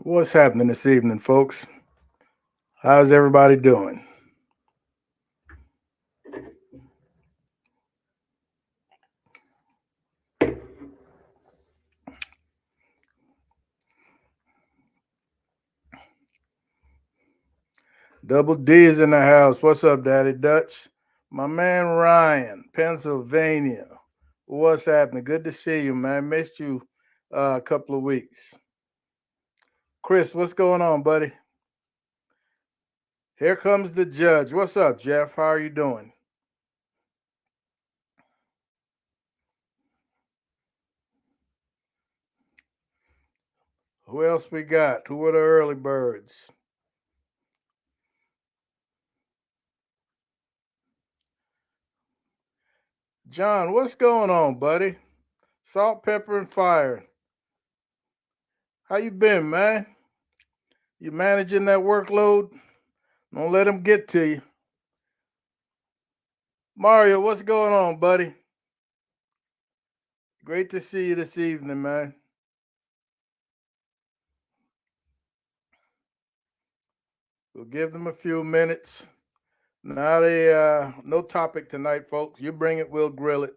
What's happening this evening, folks? How's everybody doing? Double D is in the house. What's up, Daddy Dutch? My man Ryan, Pennsylvania. What's happening? Good to see you, man. Missed you a couple of weeks. Chris, what's going on, buddy? Here comes the judge. What's up, Jeff? How are you doing? Who else we got? Who are the early birds? John, what's going on, buddy? Salt, pepper, and fire. How you been, man? You managing that workload? Don't let them get to you. Mario, what's going on, buddy? Great to see you this evening, man. We'll give them a few minutes. Not a no topic tonight, folks. You bring it, we'll grill it.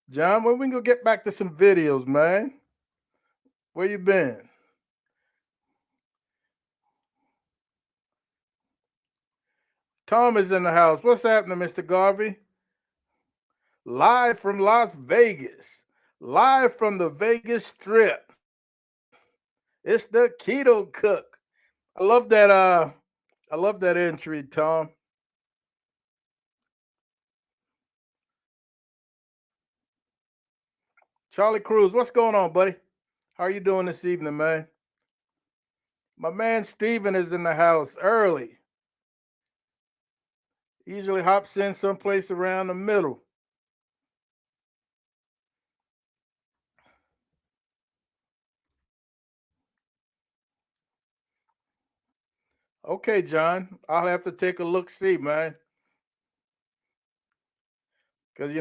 John, when we gonna get back to some videos, man? Where you been? Tom is in the house. What's happening, Mr. Garvey? Live from Las Vegas. Live from the Vegas Strip. It's the Keto Cook. I love that I love that entry, Tom. Charlie Cruz, what's going on, buddy? How are you doing this evening, man? My man Steven is in the house early. He usually hops in someplace around the middle. Okay, John. I'll have to take a look see, man. Cause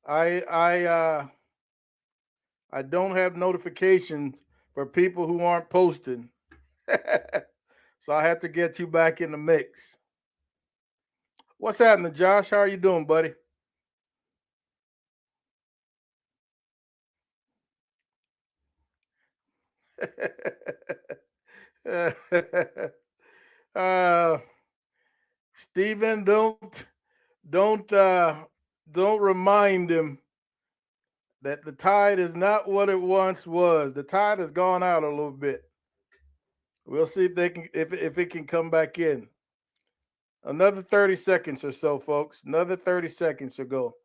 I I don't have notifications for people who aren't posting. So I have to get you back in the mix. What's happening, Josh? How are you doing, buddy? uh, Stephen, don't uh, don't remind him that the tide is not what it once was. The tide has gone out a little bit. We'll see if they can if it can come back in. Another 30 seconds or so, folks. Another 30 seconds to go.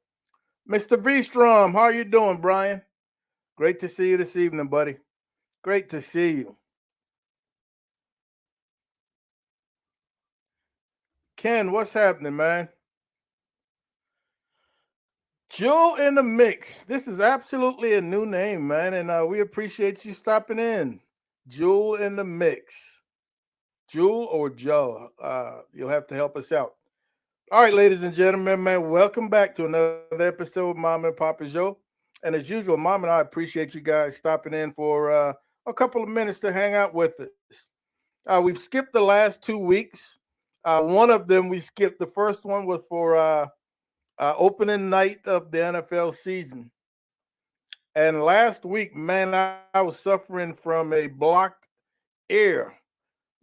Mr. V Strom, how are you doing, Brian? Great to see you this evening, buddy. Great to see you. Ken, what's happening, man? Jewel in the mix. This is absolutely a new name, man, and we appreciate you stopping in. Jewel in the mix. Jewel or Joe? You'll have to help us out. All right, ladies and gentlemen, man, welcome back to another episode of Mom and Papa Joe. And as usual, Mom and I appreciate you guys stopping in for a couple of minutes to hang out with us. We've skipped the last 2 weeks. One of them we skipped. The first one was for opening night of the NFL season. And last week, man, I was suffering from a blocked ear.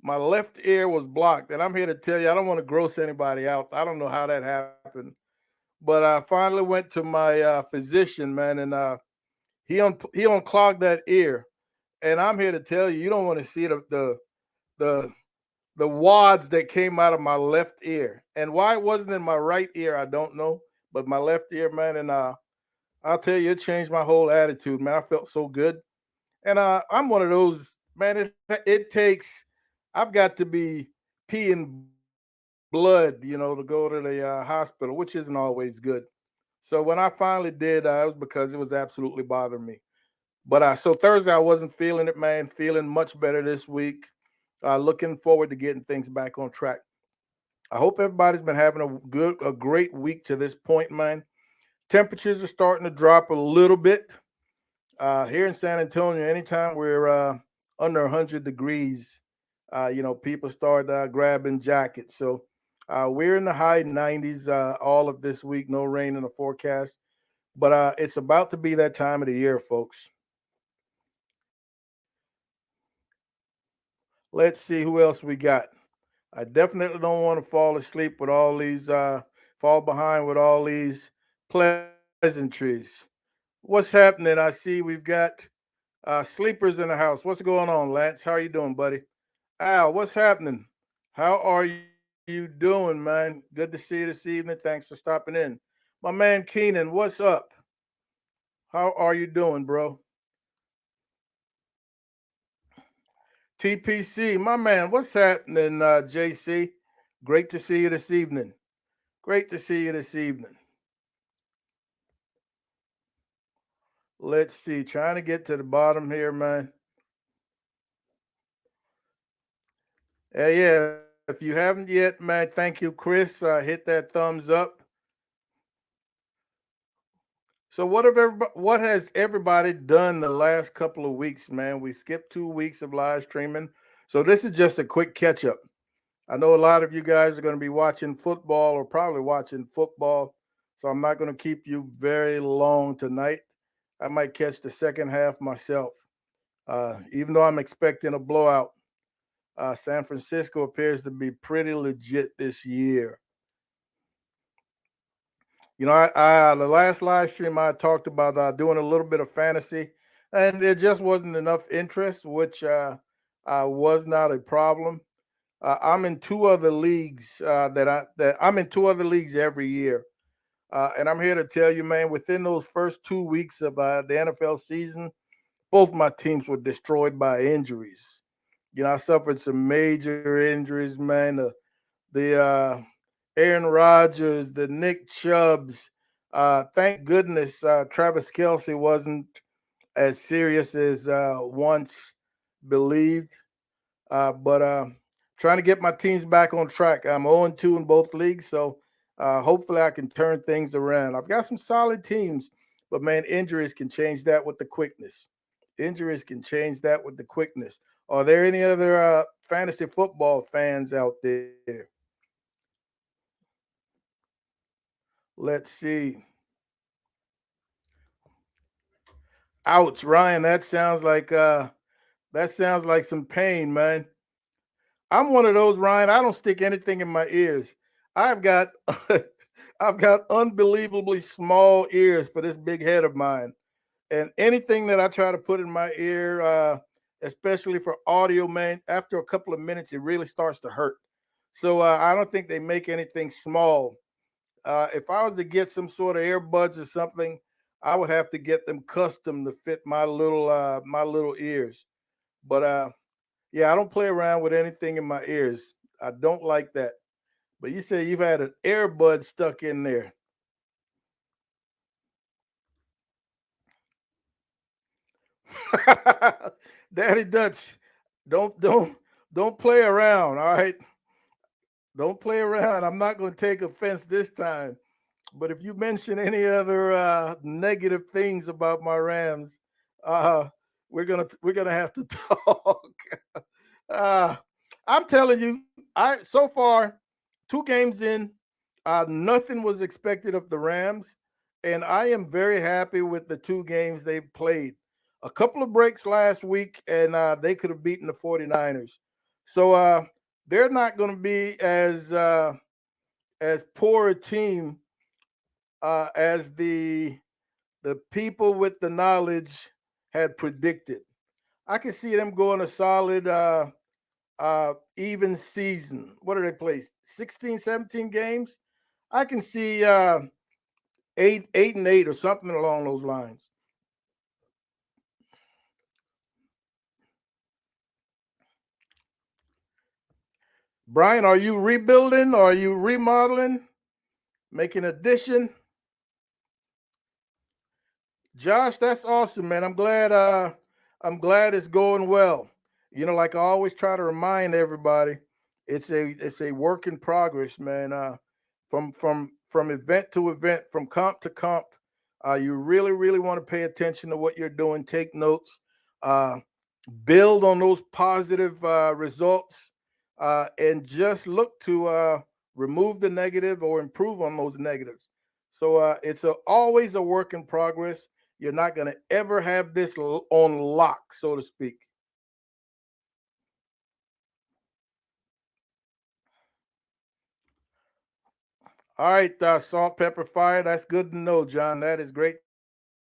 My left ear was blocked. And I'm here to tell you, I don't want to gross anybody out. I don't know how that happened. But I finally went to my physician, man, and he unclogged that ear. And I'm here to tell you, you don't want to see the the wads that came out of my left ear. And why it wasn't in my right ear, I don't know. But my left ear, man, and I'll tell you, it changed my whole attitude, man. I felt so good. And I'm one of those, man, it takes I've got to be peeing blood, to go to the hospital, which isn't always good. So when I finally did, it was because it was absolutely bothering me. But so Thursday, I wasn't feeling it, man. Feeling much better this week. Looking forward to getting things back on track. I hope everybody's been having a great week to this point, man. Temperatures are starting to drop a little bit here in San Antonio. Anytime we're under 100 degrees, people start grabbing jackets. So we're in the high 90s all of this week. No rain in the forecast, but it's about to be that time of the year, folks. Let's see who else we got. I definitely don't want to fall asleep with all these, fall behind with all these pleasantries. What's happening? I see we've got sleepers in the house. What's going on, Lance? How are you doing, buddy? Al, what's happening? How are you doing, man? Good to see you this evening. Thanks for stopping in. My man Keenan, what's up? How are you doing, bro? TPC, my man, what's happening, JC? Great to see you this evening. Great to see you this evening. Let's see, trying to get to the bottom here, man. Yeah, if you haven't yet, man, thank you, Chris. Hit that thumbs up. So what has everybody done the last couple of weeks, man? We skipped 2 weeks of live streaming. So this is just a quick catch up. I know a lot of you guys are going to be watching football or probably watching football. So I'm not going to keep you very long tonight. I might catch the second half myself. Even though I'm expecting a blowout, San Francisco appears to be pretty legit this year. The last live stream I talked about doing a little bit of fantasy, and there just wasn't enough interest, which was not a problem. I'm in two other leagues that I'm in two other leagues every year, and I'm here to tell you, man. Within those first 2 weeks of the NFL season, both my teams were destroyed by injuries. I suffered some major injuries, man. The Aaron Rodgers, the Nick Chubbs. Thank goodness Travis Kelsey wasn't as serious as once believed. But trying to get my teams back on track. I'm 0-2 in both leagues, so hopefully I can turn things around. I've got some solid teams, but man, injuries can change that with the quickness. Injuries can change that with the quickness. Are there any other fantasy football fans out there? Let's see. Ouch, Ryan. That sounds like some pain, man. I'm one of those, Ryan. I don't stick anything in my ears. I've got I've got unbelievably small ears for this big head of mine. And anything that I try to put in my ear, especially for audio, man, after a couple of minutes, it really starts to hurt. So I don't think they make anything small. If I was to get some sort of earbuds or something, I would have to get them custom to fit my little ears. But yeah, I don't play around with anything in my ears. I don't like that. But you say you've had an earbud stuck in there. Daddy Dutch, don't play around, all right? Don't play around. I'm not going to take offense this time. But if you mention any other negative things about my Rams, uh, we're gonna have to talk. uh, I'm telling you, I so far 2 games in, nothing was expected of the Rams, and I am very happy with the 2 games they've played. A couple of breaks last week, and they could have beaten the 49ers. So they're not going to be as poor a team as the people with the knowledge had predicted. I can see them going a solid even season. What do they play? 16, 17 games? I can see 8 and 8 or something along those lines. Brian, are you rebuilding? Are you remodeling? Making addition? Josh, that's awesome, man. I'm glad it's going well. Like I always try to remind everybody, it's a work in progress, man. From event to event, from comp to comp, you really want to pay attention to what you're doing. Take notes, uh, build on those positive results, and just look to remove the negative or improve on those negatives. So always a work in progress. You're not going to ever have this on lock, so to speak. All right, salt, pepper, fire. That's good to know, John. That is great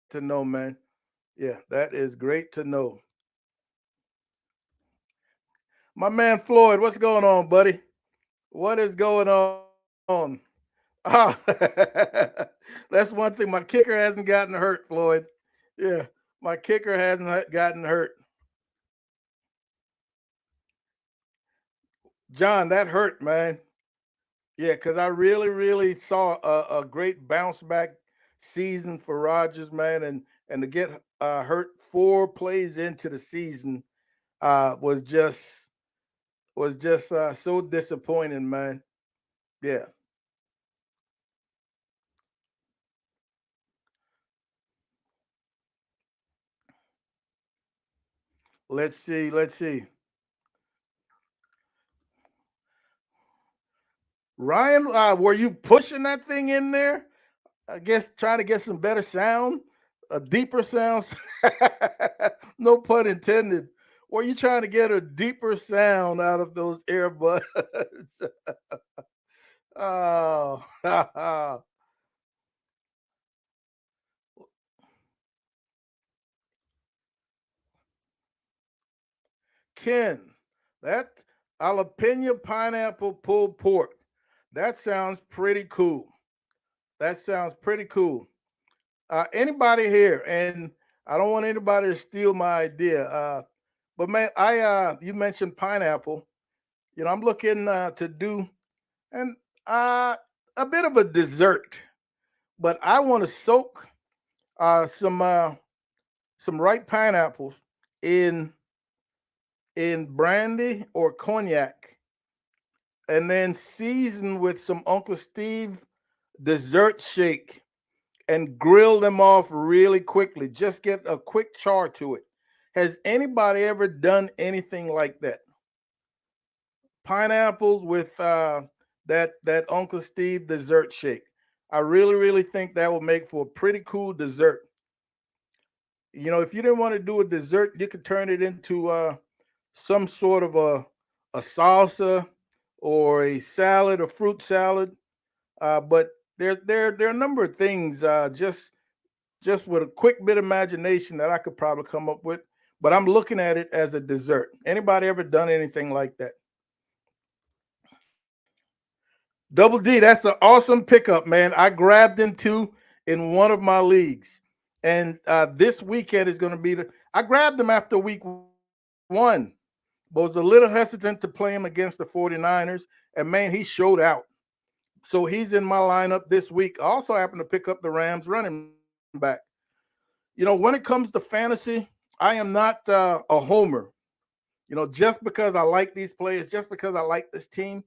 to know, man. Yeah, that is great to know. My man Floyd, what's going on, buddy? What is going on? Ah, that's one thing. My kicker hasn't gotten hurt, Floyd. Yeah, my kicker hasn't gotten hurt. John, that hurt, man. Yeah, because I really saw a great bounce back season for Rodgers, man, and to get hurt 4 plays into the season uh, was just was just so disappointing, man. Yeah, let's see. Ryan, were you pushing that thing in there? I guess trying to get some better sound, a deeper sound. No pun intended. Were you trying to get a deeper sound out of those earbuds? Oh, Ken, that jalapeno pineapple pulled pork. That sounds pretty cool. That sounds pretty cool. Anybody here, and I don't want anybody to steal my idea. But man, I you mentioned pineapple. You know, I'm looking to do and uh, a bit of a dessert, but I want to soak uh, some uh, some ripe pineapples in brandy or cognac, and then season with some Uncle Steve dessert shake and grill them off really quickly. Just get a quick char to it. Has anybody ever done anything like that? Pineapples with that Uncle Steve dessert shake. I really think that will make for a pretty cool dessert. You know, if you didn't want to do a dessert, you could turn it into some sort of a salsa or a salad, a fruit salad. But there are a number of things just with a quick bit of imagination that I could probably come up with. But I'm looking at it as a dessert. Anybody ever done anything like that? Double D, that's an awesome pickup, man. I grabbed him too in one of my leagues. And this weekend is going to be I grabbed him after week 1, but was a little hesitant to play him against the 49ers. And man, he showed out. So he's in my lineup this week. I also happen to pick up the Rams running back. You know, when it comes to fantasy, I am not a homer. You know, just because I like these players, just because I like this team,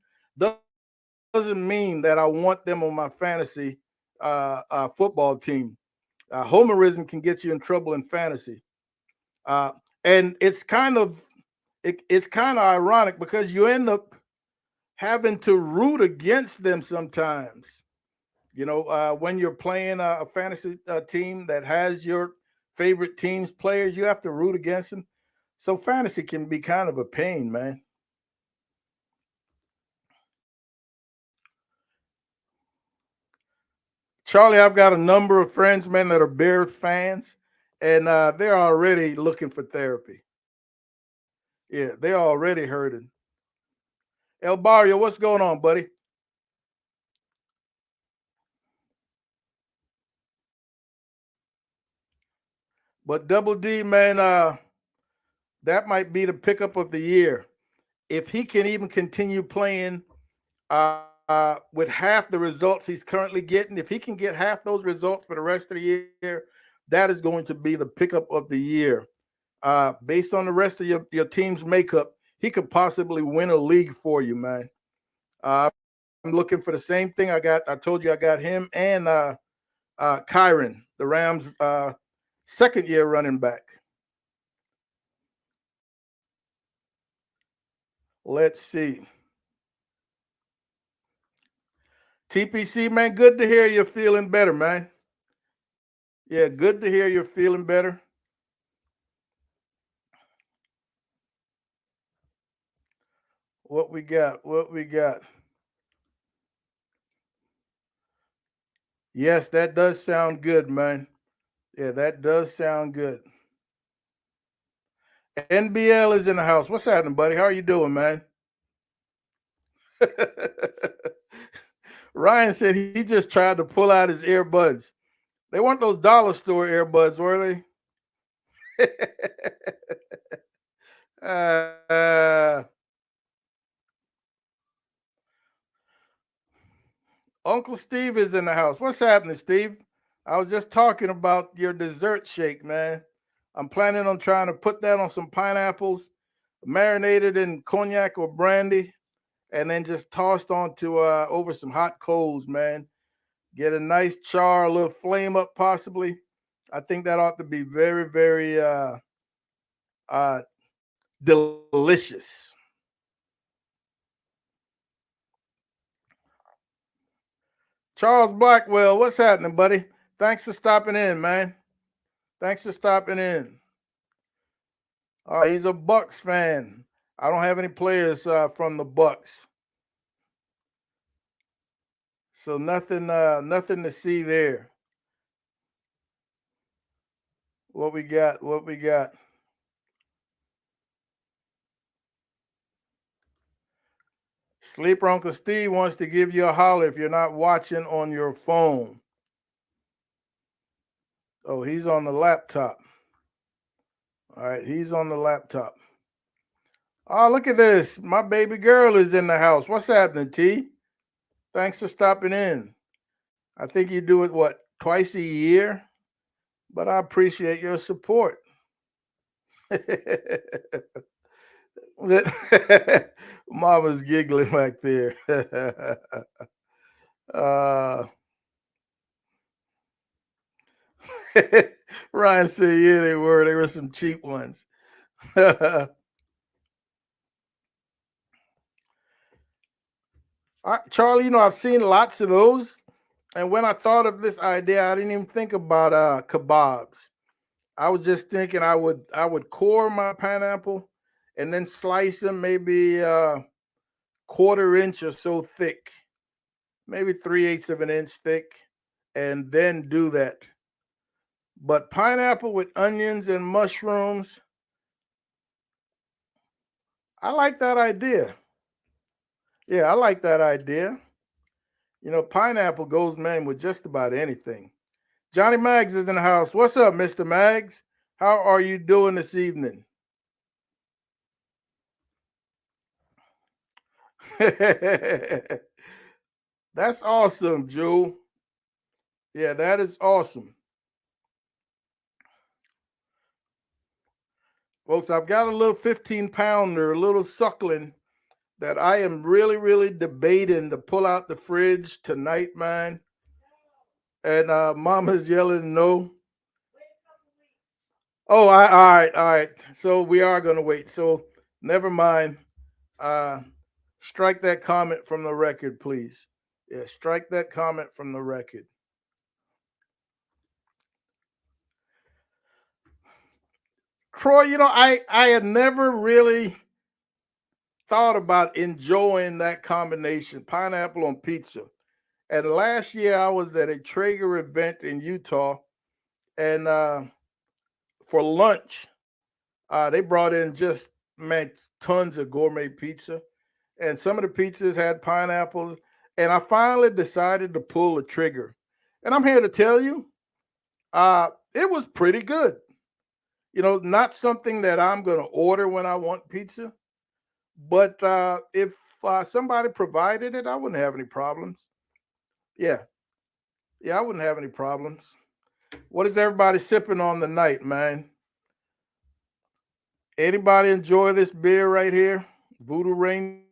doesn't mean that I want them on my fantasy football team. Homerism can get you in trouble in fantasy, uh, and it's kind of ironic because you end up having to root against them sometimes. You know, when you're playing a fantasy team that has your favorite team's players, you have to root against them. So fantasy can be kind of a pain, man. Charlie, I've got a number of friends, man, that are Bears fans, and they're already looking for therapy. Yeah, they're already hurting. El Barrio, what's going on, buddy? But Double D, man, that might be the pickup of the year. If he can even continue playing with half the results he's currently getting, if he can get half those results for the rest of the year, that is going to be the pickup of the year. Based on the rest of your team's makeup, he could possibly win a league for you, man. I'm looking for the same thing. I told you I got him and Kyron, the Rams' second year running back. Let's see. TPC, man, good to hear you're feeling better, man. Yeah, good to hear you're feeling better. What we got? What we got? Yes, that does sound good, man. Yeah, that does sound good. NBL is in the house. What's happening, buddy? How are you doing, man? Ryan said he just tried to pull out his earbuds. They weren't those dollar store earbuds, were they? uh, Uncle Steve is in the house. What's happening, Steve? I was just talking about your dessert shake, man. I'm planning on trying to put that on some pineapples, marinated in cognac or brandy, and then just tossed onto over some hot coals, man. Get a nice char, a little flame up, possibly. I think that ought to be very, very uh, delicious. Charles Blackwell, what's happening, buddy? Thanks for stopping in, man. Thanks for stopping in. He's a Bucks fan. I don't have any players from the Bucks, so nothing to see there. What we got? What we got? Sleeper Uncle Steve wants to give you a holler if you're not watching on your phone. Oh, he's on the laptop. All right, he's on the laptop. Oh, look at this. My baby girl is in the house. What's happening, T? Thanks for stopping in. I think you do it, what, twice a year? But I appreciate your support. Mama's giggling back there. uh, Ryan said, yeah, they were. They were some cheap ones. Charlie, I've seen lots of those. And when I thought of this idea, I didn't even think about kebabs. I was just thinking I would core my pineapple and then slice them maybe quarter inch or so thick, maybe 3/8 of an inch thick, and then do that. But pineapple with onions and mushrooms, I like that idea. Yeah, I like that idea. Pineapple goes, man, with just about anything. Johnny Maggs is in the house. What's up, Mr. Maggs? How are you doing this evening? That's awesome, Jewel. Yeah, that is awesome. Folks, I've got a little 15-pounder, a little suckling that I am really, really debating to pull out the fridge tonight, man. And Mama's yelling no. Oh, all right, all right. So we are gonna wait. So never mind. Uh, strike that comment from the record, please. Yeah, strike that comment from the record. Troy, I had never really thought about enjoying that combination, pineapple on pizza. And last year I was at a Traeger event in Utah, and for lunch, they brought in just, man, tons of gourmet pizza, and some of the pizzas had pineapples. And I finally decided to pull the trigger. And I'm here to tell you, it was pretty good. Not something that I'm going to order when I want pizza, but if somebody provided it, I wouldn't have any problems. Yeah, yeah, I wouldn't have any problems. What is everybody sipping on tonight, man? Anybody enjoy this beer right here? Voodoo Ranger.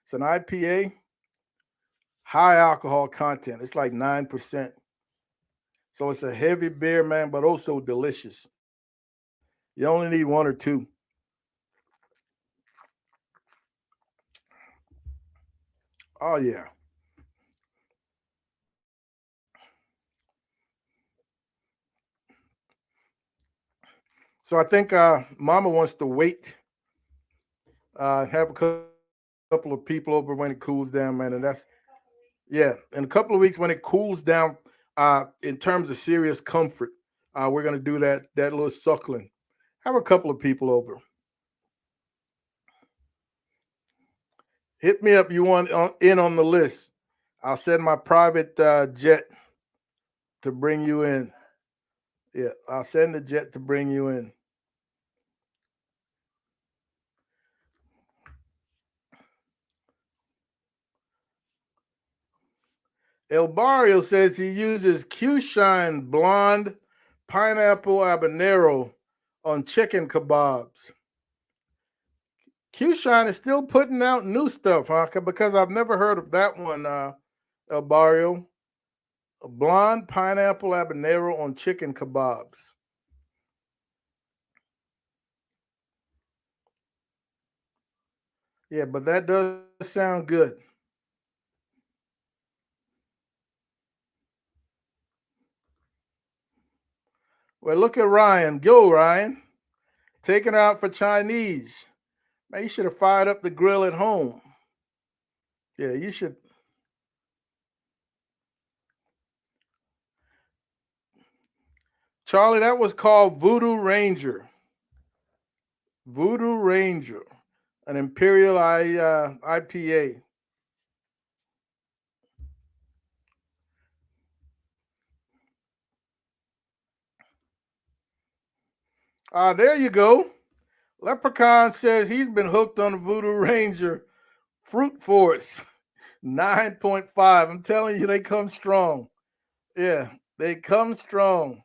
It's an IPA, high alcohol content. It's like 9%. So it's a heavy beer, man, but also delicious. You only need one or two. Oh yeah. So I think Mama wants to wait, have a couple of people over when it cools down, man, and yeah, in a couple of weeks when it cools down, in terms of serious comfort, we're gonna do that little suckling. Have a couple of people over. Hit me up. You want in on the list? I'll send my private jet to bring you in. Yeah, I'll send the jet to bring you in. El Barrio says he uses Q Shine Blonde Pineapple Habanero on chicken kebabs. Q Shine is still putting out new stuff, huh? Because I've never heard of that one, El Barrio. A blonde pineapple habanero on chicken kebabs. Yeah, but that does sound good. Well, look at Ryan. Go, Ryan. Taking out for Chinese. Man, you should have fired up the grill at home. Yeah, you should. Charlie, that was called Voodoo Ranger. Voodoo Ranger, an Imperial IPA. There you go. Leprechaun says he's been hooked on the Voodoo Ranger Fruit Force 9.5. I'm telling you, they come strong. Yeah, they come strong.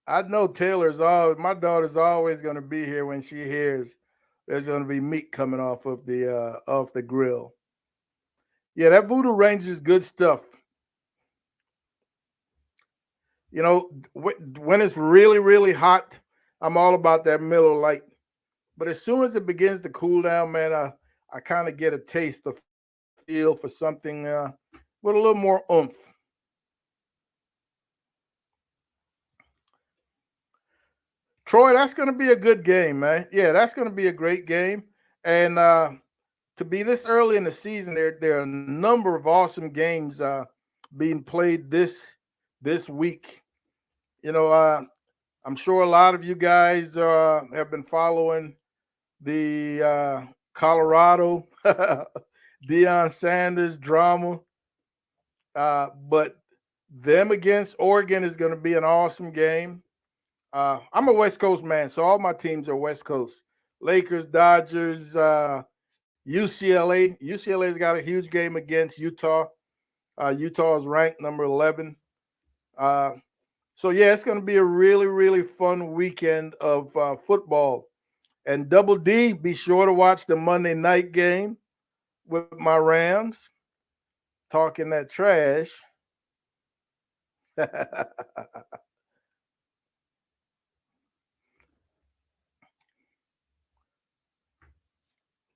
I know Taylor's always, my daughter's always going to be here when she hears there's going to be meat coming off the grill. Yeah, that Voodoo Ranger is good stuff. You know, when it's really, really hot, I'm all about that Miller Lite. But as soon as it begins to cool down, man, I kind of get a taste of feel for something with a little more oomph. Troy, that's going to be a good game, man. Yeah, that's going to be a great game. And to be this early in the season, there are a number of awesome games being played this week. You know, I'm sure a lot of you guys have been following the Colorado Deion Sanders drama, but them against Oregon is going to be an awesome game. I'm a West Coast man, so all my teams are West Coast. Lakers, Dodgers, UCLA. UCLA's got a huge game against Utah. Utah is ranked number 11. Uh, so yeah, it's going to be a really, really fun weekend of football. And Double D, be sure to watch the Monday night game with my Rams, talking that trash.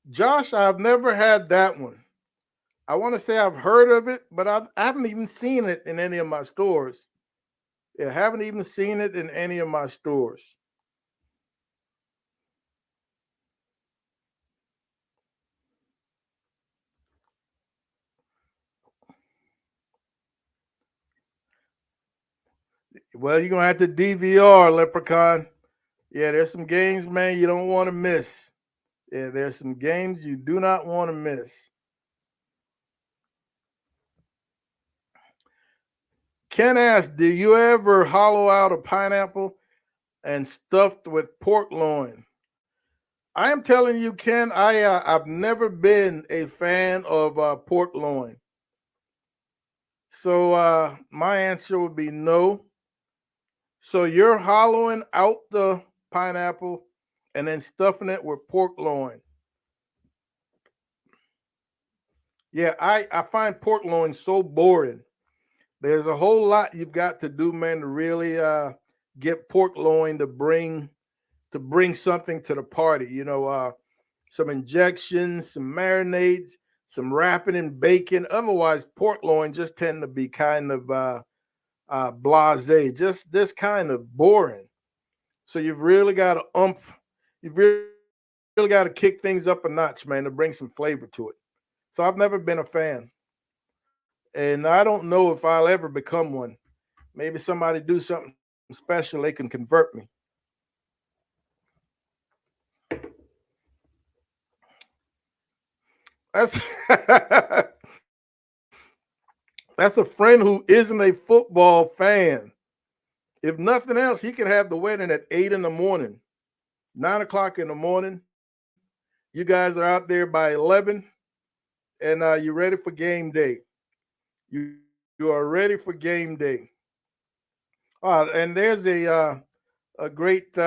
Josh, I've never had that one. I want to say I've heard of it, but I haven't even seen it in any of my stores. Yeah, haven't even seen it in any of my stores. Well, you're gonna have to DVR Leprechaun. Yeah, there's some games, man, you don't want to miss. Yeah, there's some games you do not want to miss. Ken asked, do you ever hollow out a pineapple and stuffed with pork loin? I am telling you, Ken, I've never been a fan of pork loin. So my answer would be no. So you're hollowing out the pineapple and then stuffing it with pork loin. Yeah, I find pork loin so boring. There's a whole lot you've got to do, man, to really get pork loin to bring something to the party. Some injections, some marinades, some wrapping and bacon. Otherwise, pork loin just tend to be kind of blase, just this kind of boring. So you've really got to you've really got to kick things up a notch, man, to bring some flavor to it. So I've never been a fan, and I don't know if I'll ever become one. Maybe somebody do something special, they can convert me. That's that's a friend who isn't a football fan. If nothing else, he can have the wedding at 8 in the morning, 9 o'clock in the morning. You guys are out there by 11, and you're ready for game day. You are ready for game day. And there's a great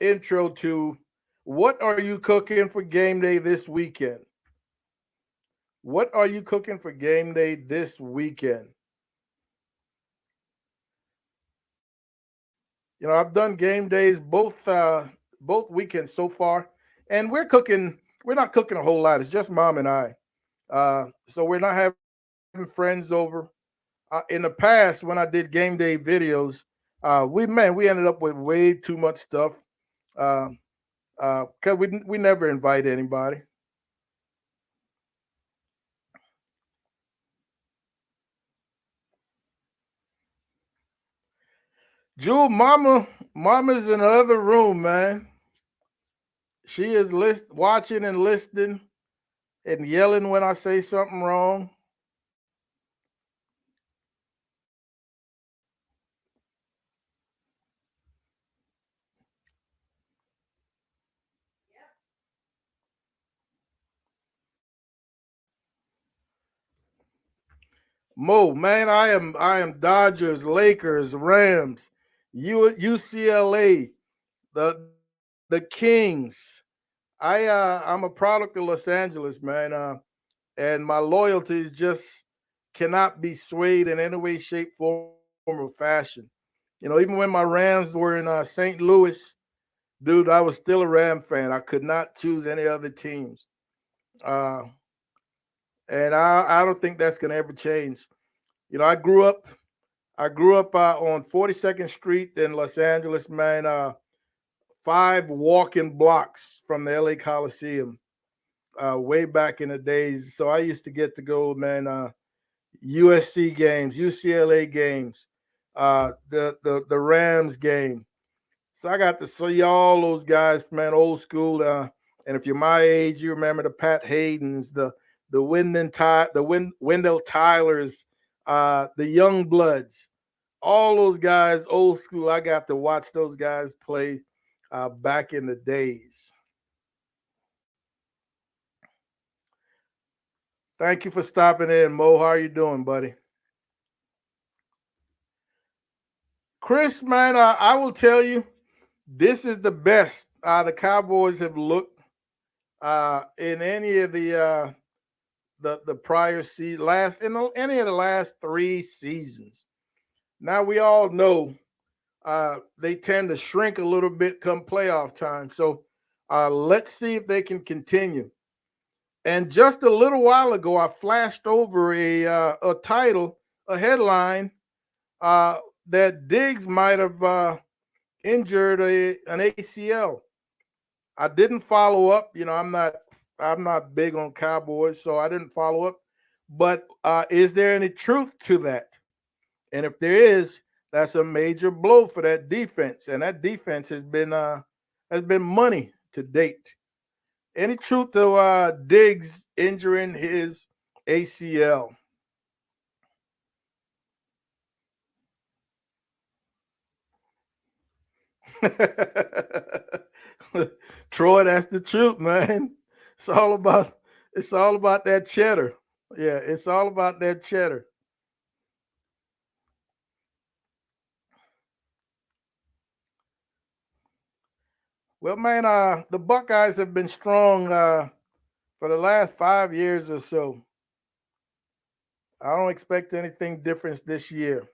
intro to what are you cooking for game day this weekend? What are you cooking for game day this weekend? I've done game days both weekends so far, and We're not cooking a whole lot. It's just mom and I. So we're not having friends over. In the past, when I did game day videos, we ended up with way too much stuff. Uh, cause we never invite anybody. Jewel, mama's in the other room, man. She is watching and listening and yelling when I say something wrong. Mo, man, I am Dodgers, Lakers, Rams, UCLA, the Kings. I'm a product of Los Angeles, man, and my loyalties just cannot be swayed in any way, shape, form, or fashion. Even when my Rams were in St. Louis, dude, I was still a Ram fan. I could not choose any other teams, uh, and I don't think that's gonna ever change. You know, I grew up I grew up on 42nd Street in Los Angeles, man. 5 walking blocks from the LA Coliseum, way back in the days. So I used to get to go, man. USC games, UCLA games, the Rams game. So I got to see all those guys, man, old school. And if you're my age, you remember the Pat Haydens, the Wendell Tylers, the Young Bloods, all those guys, old school. I got to watch those guys play back in the days. Thank you for stopping in, Mo. How are you doing, buddy? Chris, man, I will tell you, this is the best the Cowboys have looked in any of the prior season, any of the last 3 seasons. Now we all know they tend to shrink a little bit come playoff time. So let's see if they can continue. And just a little while ago, I flashed over a title, a headline uh, that Diggs might have injured an ACL. I didn't follow up. I'm not big on Cowboys, so I didn't follow up. But is there any truth to that? And if there is, that's a major blow for that defense, and that defense has been money to date. Any truth to Diggs injuring his ACL? Troy, that's the truth, man. It's all about it's all about that cheddar. Yeah, it's all about that cheddar. Well, man, the Buckeyes have been strong for the last 5 years or so. I don't expect anything different this year.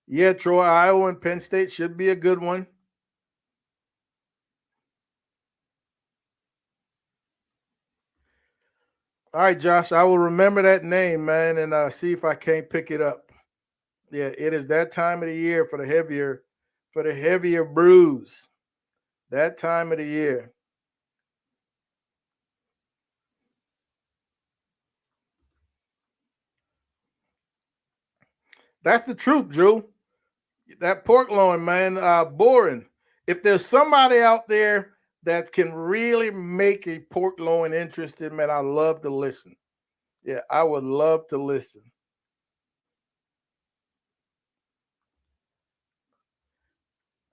Yeah, Troy, Iowa, and Penn State should be a good one. All right, Josh, I will remember that name, man, and see if I can't pick it up. Yeah, it is that time of the year for the heavier brews. That time of the year. That's the truth, Drew. That pork loin, man, boring. If there's somebody out there that can really make a pork loin interesting, man, I love to listen. Yeah, I would love to listen.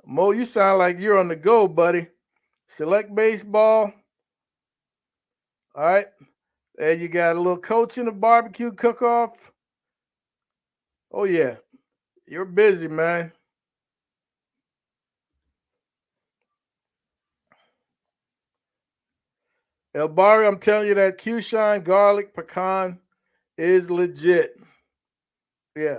Mo, you sound like you're on the go, buddy. Select baseball. All right. And you got a little coaching, a barbecue cook off. Oh, yeah. You're busy, man. El Barrio, I'm telling you that Q Shine garlic pecan is legit. Yeah.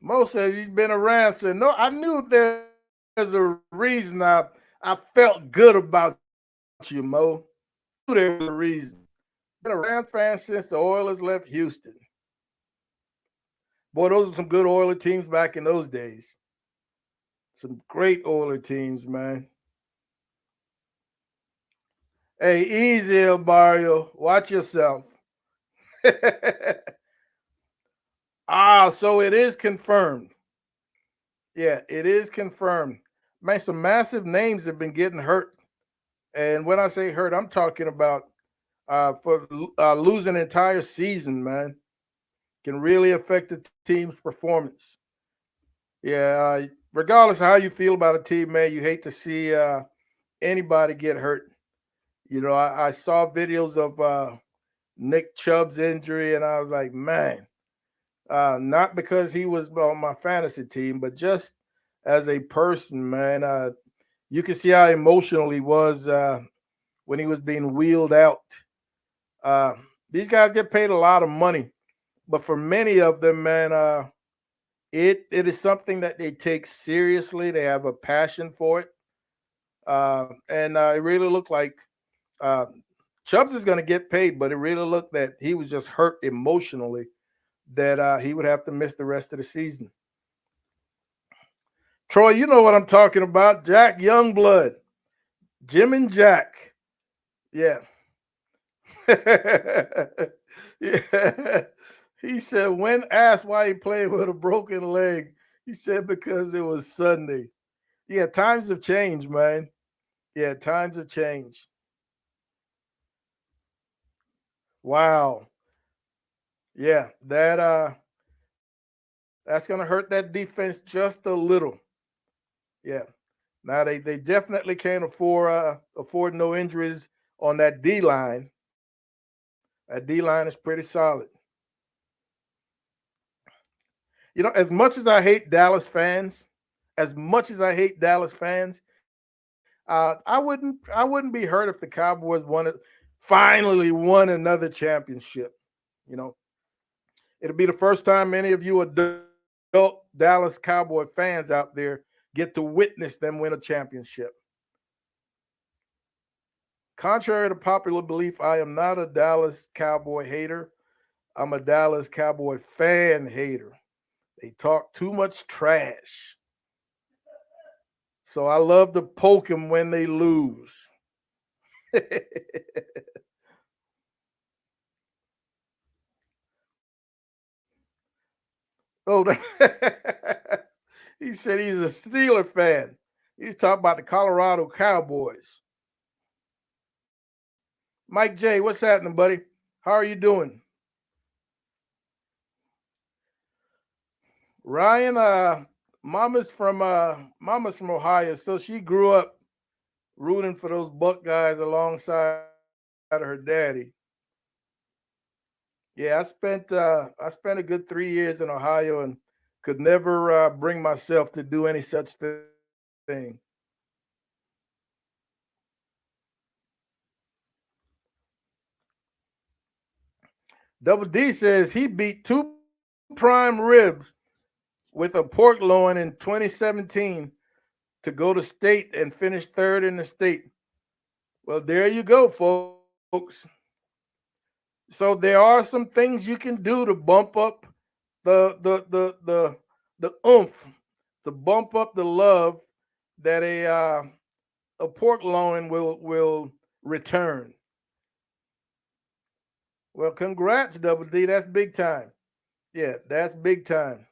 Mo says he's been around. Said, no, I knew there's a reason I felt good about you, Mo. I knew there was a reason. Been a Rams fan since the Oilers left Houston. Boy, those are some good Oiler teams back in those days. Some great Oiler teams, man. Hey, easy, El Barrio. Watch yourself. So it is confirmed. Yeah, it is confirmed. Man, some massive names have been getting hurt. And when I say hurt, I'm talking about for losing an entire season, man. Can really affect the team's performance. Yeah, regardless of how you feel about a team, man, you hate to see anybody get hurt. You know, I saw videos of Nick Chubb's injury, and I was like, man, not because he was on my fantasy team, but just as a person, man. You can see how emotional he was when he was being wheeled out. Uh, these guys get paid a lot of money, but for many of them, man, it is something that they take seriously. They have a passion for it, and it really looked like uh, Chubbs is going to get paid, but it really looked that he was just hurt emotionally that he would have to miss the rest of the season. Troy, you know what I'm talking about. Jack Youngblood, Jim and Jack. Yeah. Yeah. He said, when asked why he played with a broken leg, he said because it was Sunday. Yeah, times have changed, man. Yeah, times have changed. Wow. Yeah, that's gonna hurt that defense just a little. Yeah. Now they definitely can't afford no injuries on that D line. That D line is pretty solid. You know, as much as I hate Dallas fans, as much as I hate Dallas fans, I wouldn't be hurt if the Cowboys finally won another championship. You know, it'll be the first time any of you adult Dallas Cowboy fans out there get to witness them win a championship. Contrary to popular belief, I am not a Dallas Cowboy hater. I'm a Dallas Cowboy fan hater. They talk too much trash. So I love to poke them when they lose. Oh, he said he's a Steeler fan. He's talking about the Colorado Cowboys. Mike J, what's happening, buddy? How are you doing? Ryan, mama's from Ohio, so she grew up rooting for those Buckeyes alongside of her daddy. Yeah, I spent a good 3 years in Ohio and could never bring myself to do any such thing. Double D says he beat two prime ribs with a pork loin in 2017 to go to state and finish third in the state. Well, there you go, folks. So there are some things you can do to bump up the oomph, to bump up the love that a pork loin will return. Well, congrats, Double D. That's big time. Yeah, that's big time.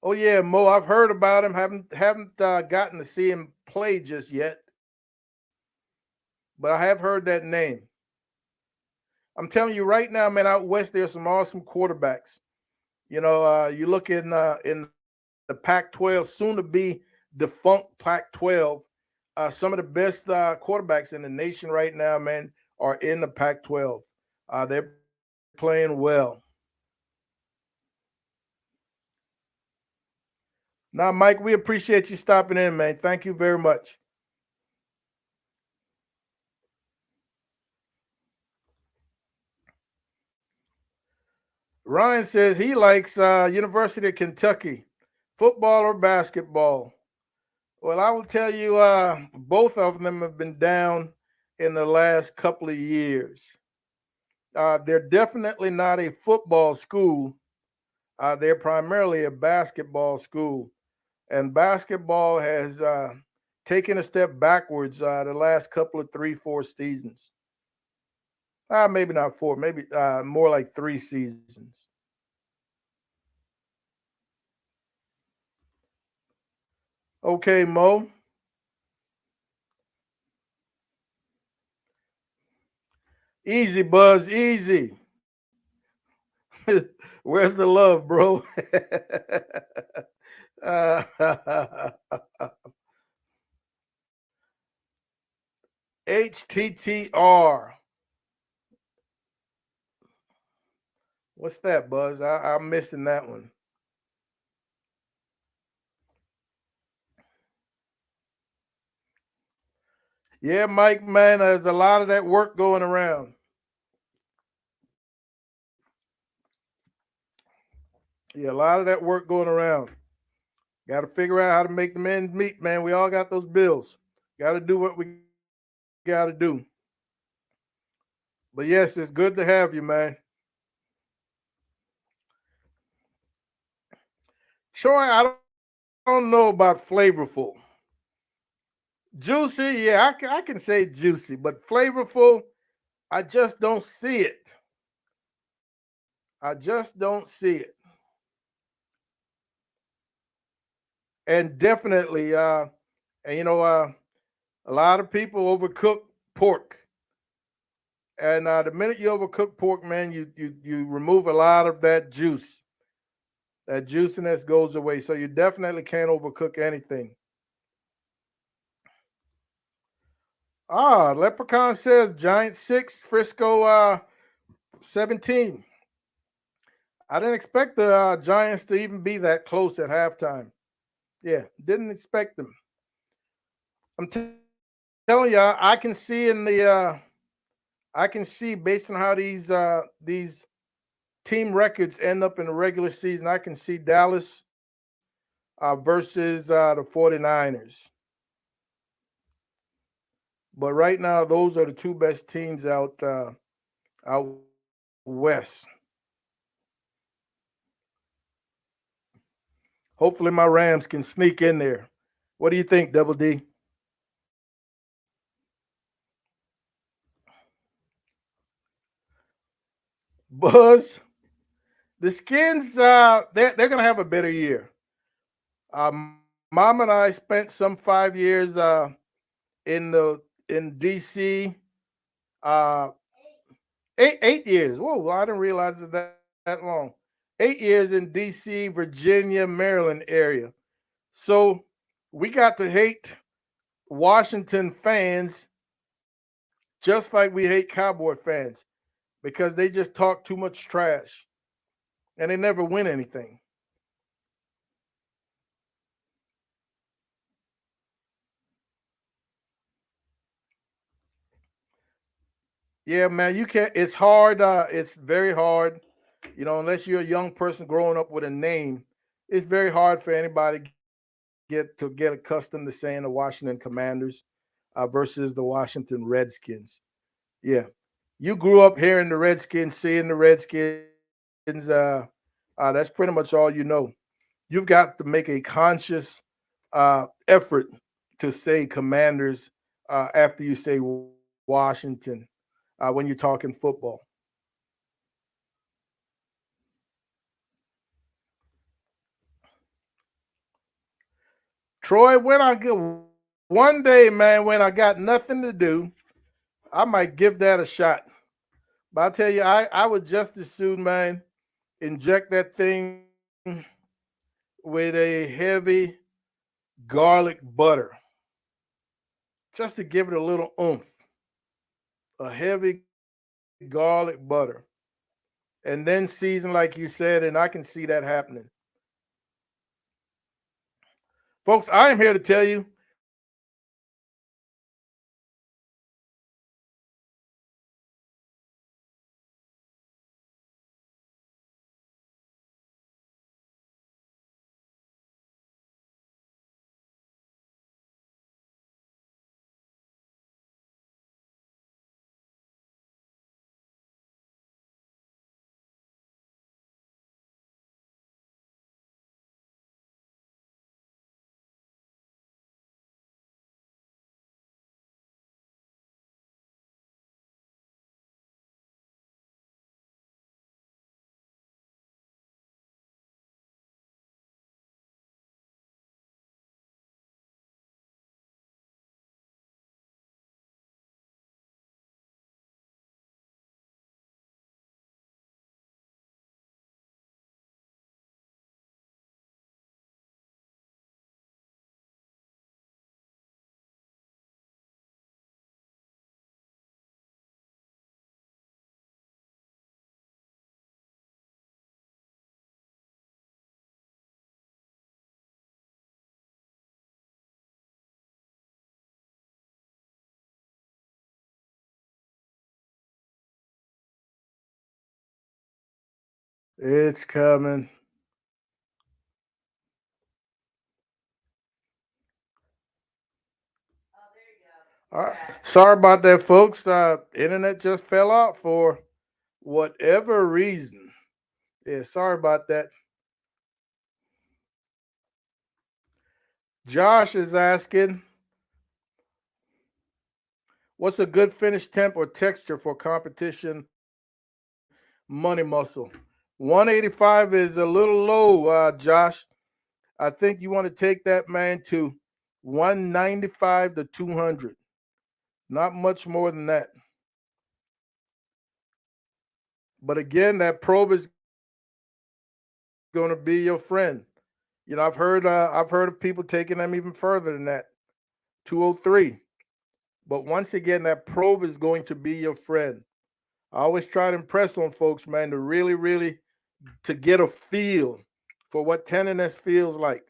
Oh yeah, Mo. I've heard about him. Haven't gotten to see him play just yet, but I have heard that name. I'm telling you right now, man. Out west, there's some awesome quarterbacks. You look in the Pac-12, soon to be defunct Pac-12. Some of the best quarterbacks in the nation right now, man, are in the Pac-12. They're playing well. Now, Mike, we appreciate you stopping in, man. Thank you very much. Ryan says he likes University of Kentucky football or basketball. Well, I will tell you, both of them have been down in the last couple of years. They're definitely not a football school. They're primarily a basketball school, and basketball has taken a step backwards the last couple of 3, 4 seasons. Maybe not four, maybe more like 3 seasons. Okay, Mo. Easy, Buzz. Easy. Where's the love, bro? HTTR. What's that, Buzz? I'm missing that one. Yeah, Mike, man, there's a lot of that work going around. Yeah, a lot of that work going around. Got to figure out how to make the ends meet, man. We all got those bills. Got to do what we got to do. But yes, it's good to have you, man. Troy, I don't know about flavorful. Juicy, yeah, I can say juicy, but flavorful, I just don't see it. I just don't see it. And definitely, and a lot of people overcook pork. And the minute you overcook pork, man, you remove a lot of that juice. That juiciness goes away. So you definitely can't overcook anything. Leprechaun says Giant 6, Frisco 17. I didn't expect the Giants to even be that close at halftime. Yeah, didn't expect them. I'm telling you, I can see in the I can see based on how these team records end up in the regular season. I can see Dallas versus the 49ers. But right now, those are the two best teams out west. Hopefully, my Rams can sneak in there. What do you think, Double D? Buzz, the Skins, they're gonna have a better year. Mom and I spent some 5 years in DC, uh, Eight years. Whoa, well, I didn't realize it that long. 8 years in DC, Virginia, Maryland area. So we got to hate Washington fans just like we hate Cowboy fans because they just talk too much trash and they never win anything. Yeah, man, you can't. It's hard. It's very hard. Unless you're a young person growing up with a name, it's very hard for anybody to get accustomed to saying the Washington Commanders versus the Washington Redskins. Yeah, you grew up hearing the Redskins, seeing the Redskins. That's pretty much all you know. You've got to make a conscious effort to say Commanders after you say Washington when you're talking football. Troy, when I go one day, man, when I got nothing to do, I might give that a shot. But I tell you, I would just as soon, man, inject that thing with a heavy garlic butter just to give it a little oomph. A heavy garlic butter. And then season like you said, and I can see that happening. Folks, I am here to tell you it's coming. All right. Sorry about that, folks. Internet just fell out for whatever reason. Yeah, sorry about that. Josh is asking, what's a good finish temp or texture for competition money muscle? 185 is a little low, Josh. I think you want to take that man to 195 to 200. Not much more than that. But again, that probe is going to be your friend. I've heard of people taking them even further than that, 203. But once again, that probe is going to be your friend. I always try to impress on folks, man, to really, really to get a feel for what tenderness feels like.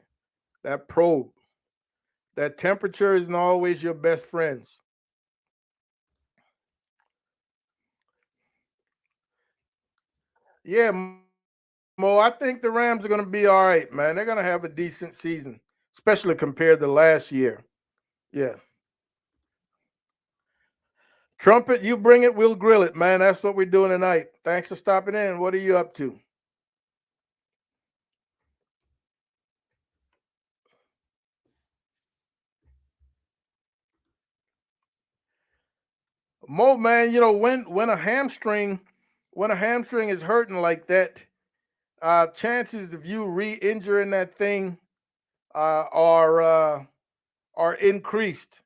That probe, that temperature isn't always your best friends. Yeah, Mo, I think the Rams are going to be all right, man. They're going to have a decent season, especially compared to last year. Yeah. Trumpet, you bring it, we'll grill it, man. That's what we're doing tonight. Thanks for stopping in. What are you up to? Mo, man, when a hamstring is hurting like that, chances of you re-injuring that thing are increased.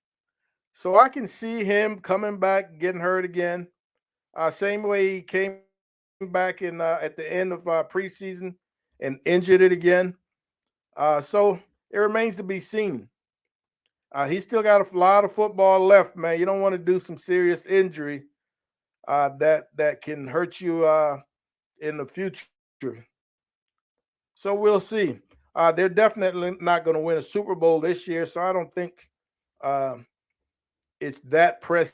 So I can see him coming back, getting hurt again. Same way he came back in at the end of preseason and injured it again. So it remains to be seen. He's still got a lot of football left, man. You don't want to do some serious injury that can hurt you in the future. So we'll see. They're definitely not going to win a Super Bowl this year, so I don't think uh, it's that pressing.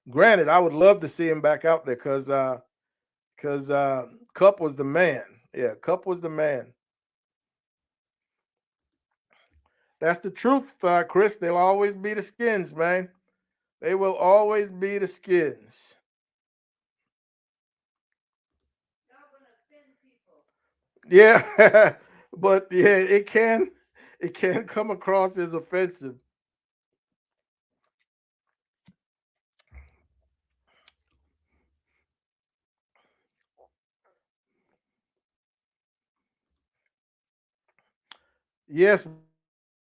Granted, I would love to see him back out there because Cup was the man. Yeah, Cup was the man. That's the truth, Chris. They'll always be the skins, man. They will always be the skins. Yeah, but yeah, it can come across as offensive. Yes,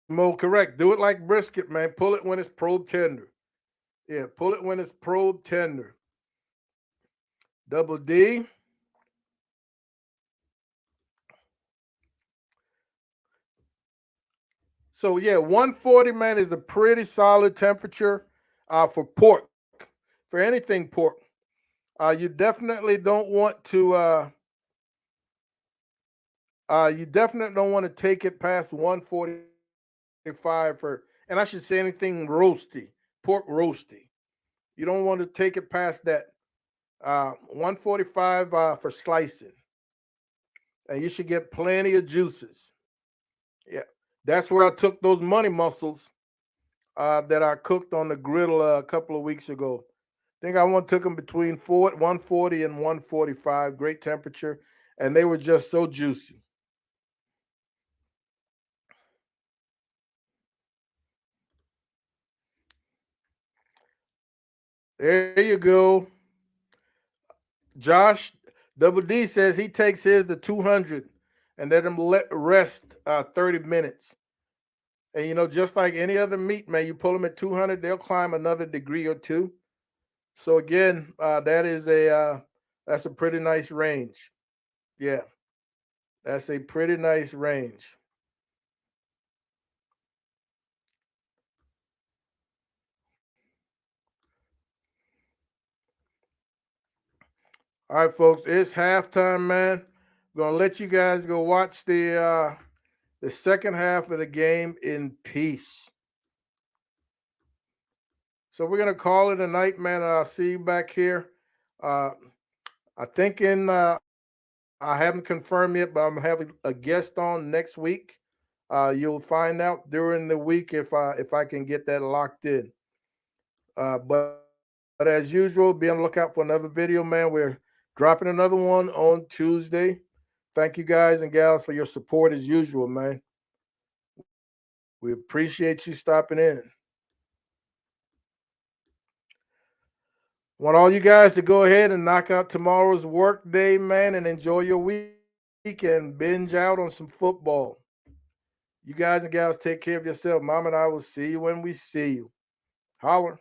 Mo, correct. Do it like brisket, man. Pull it when it's probe tender. Yeah, pull it when it's probe tender. Double D. So yeah, 140, man, is a pretty solid temperature for pork. For anything pork, you definitely don't want to. You definitely don't want to take it past 145 for, and I should say anything roasty, pork roasty. You don't want to take it past that 145 for slicing, and you should get plenty of juices. Yeah, that's where I took those money mussels that I cooked on the griddle a couple of weeks ago. I think I want took them between 140 and 145, great temperature, and they were just so juicy. There you go. Josh Double D says he takes his to 200 and let him let rest 30 minutes. And just like any other meat, man, you pull them at 200, they'll climb another degree or two. So again, that's a pretty nice range. Yeah, that's a pretty nice range. All right, folks, it's halftime, man. I'm gonna let you guys go watch the second half of the game in peace. So we're gonna call it a night, man. I'll see you back here. Uh, I think I haven't confirmed yet, but I'm having a guest on next week. You'll find out during the week if I can get that locked in. But as usual, be on the lookout for another video, man. We're dropping another one on Tuesday. Thank you guys and gals for your support as usual, man. We appreciate you stopping in. Want all you guys to go ahead and knock out tomorrow's work day, man, and enjoy your weekend. Binge out on some football. You guys and gals take care of yourself. Mom and I will see you when we see you. Holler.